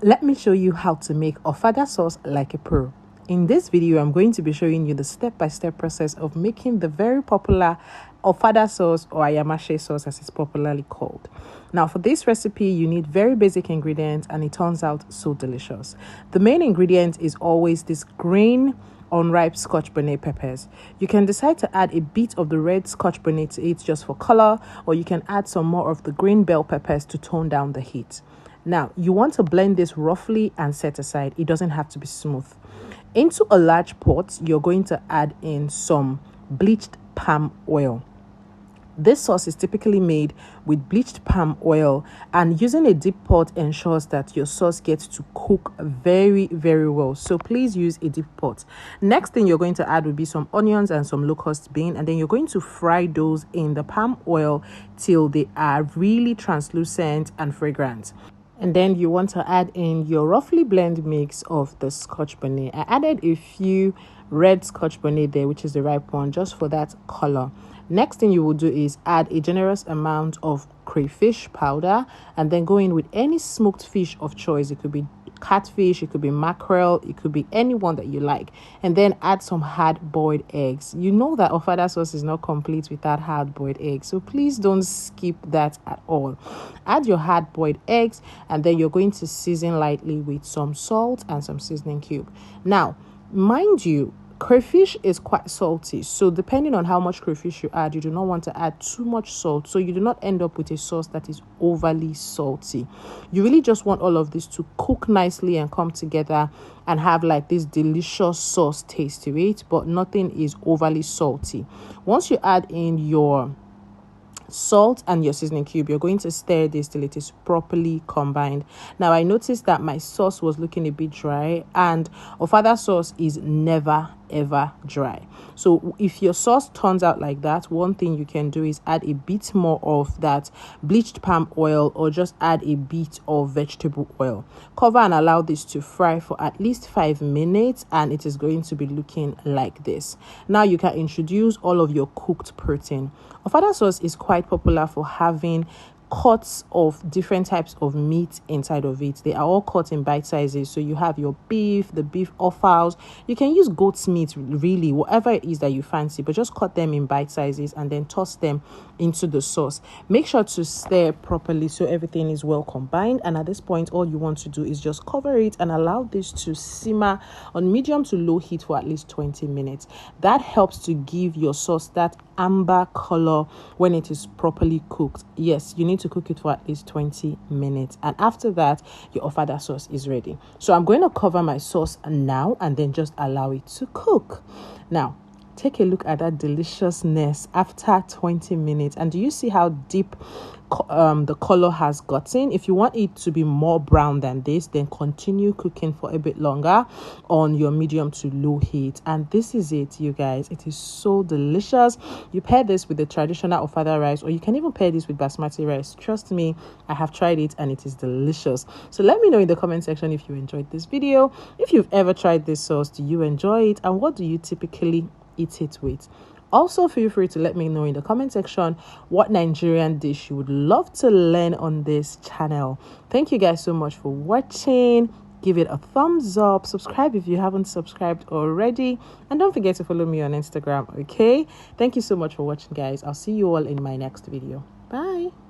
Let me show you how to make Ofada sauce like a pro. In this video, I'm going to be showing you the step-by-step process of making the very popular Ofada sauce, or Ayamashe sauce as it's popularly called. Now, for this recipe, you need very basic ingredients and it turns out so delicious. The main ingredient is always this green unripe Scotch bonnet peppers. You can decide to add a bit of the red Scotch bonnet to it just for color, or you can add some more of the green bell peppers to tone down the heat. Now, you want to blend this roughly and set aside. It doesn't have to be smooth. Into a large pot, you're going to add in some bleached palm oil. This sauce is typically made with bleached palm oil, and using a deep pot ensures that your sauce gets to cook very, very well. So please use a deep pot. Next thing you're going to add will be some onions and some locust bean, and then you're going to fry those in the palm oil till they are really translucent and fragrant. And then you want to add in your roughly blend mix of the Scotch bonnet. I added a few red Scotch bonnet there, which is the ripe one, just for that color. Next thing you will do is add a generous amount of crayfish powder, and then go in with any smoked fish of choice. It could be catfish, it could be mackerel, it could be anyone that you like, and then add some hard-boiled eggs. You know that Ofada sauce is not complete without hard-boiled eggs, so please don't skip that at all. Add your hard-boiled eggs, and then you're going to season lightly with some salt and some seasoning cube. Now, mind you, crayfish is quite salty, so depending on how much crayfish you add, you do not want to add too much salt, so you do not end up with a sauce that is overly salty. You really just want all of this to cook nicely and come together and have like this delicious sauce taste to it, but nothing is overly salty. Once you add in your salt and your seasoning cube, you're going to stir this till it is properly combined. Now, I noticed that my sauce was looking a bit dry, and Ofada sauce is never ever dry. So if your sauce turns out like that, one thing you can do is add a bit more of that bleached palm oil, or just add a bit of vegetable oil. Cover and allow this to fry for at least 5 minutes, and it is going to be looking like this. Now you can introduce all of your cooked protein. Ofada sauce is quite popular for having cuts of different types of meat inside of it. They are all cut in bite sizes. So you have your beef, the beef offals. You can use goat's meat, really, whatever it is that you fancy, but just cut them in bite sizes and then toss them into the sauce. Make sure to stir properly so everything is well combined. And at this point, all you want to do is just cover it and allow this to simmer on medium to low heat for at least 20 minutes. That helps to give your sauce that amber color when it is properly cooked. Yes, you need to cook it for at least 20 minutes, and after that your Ofada sauce is ready. So I'm going to cover my sauce now and then just allow it to cook. Now take a look at that deliciousness after 20 minutes, and do you see how deep the color has gotten? If you want it to be more brown than this, then continue cooking for a bit longer on your medium to low heat. And this is it, you guys. It is so delicious. You pair this with the traditional Ofada rice, or you can even pair this with basmati rice. Trust me, I have tried it and it is delicious. So let me know in the comment section if you enjoyed this video. If you've ever tried this sauce, do you enjoy it, and what do you typically eat it with? Also, feel free to let me know in the comment section what Nigerian dish you would love to learn on this channel. Thank you guys so much for watching. Give it a thumbs up, subscribe if you haven't subscribed already, and don't forget to follow me on Instagram. Okay, thank you so much for watching, guys. I'll see you all in my next video. Bye.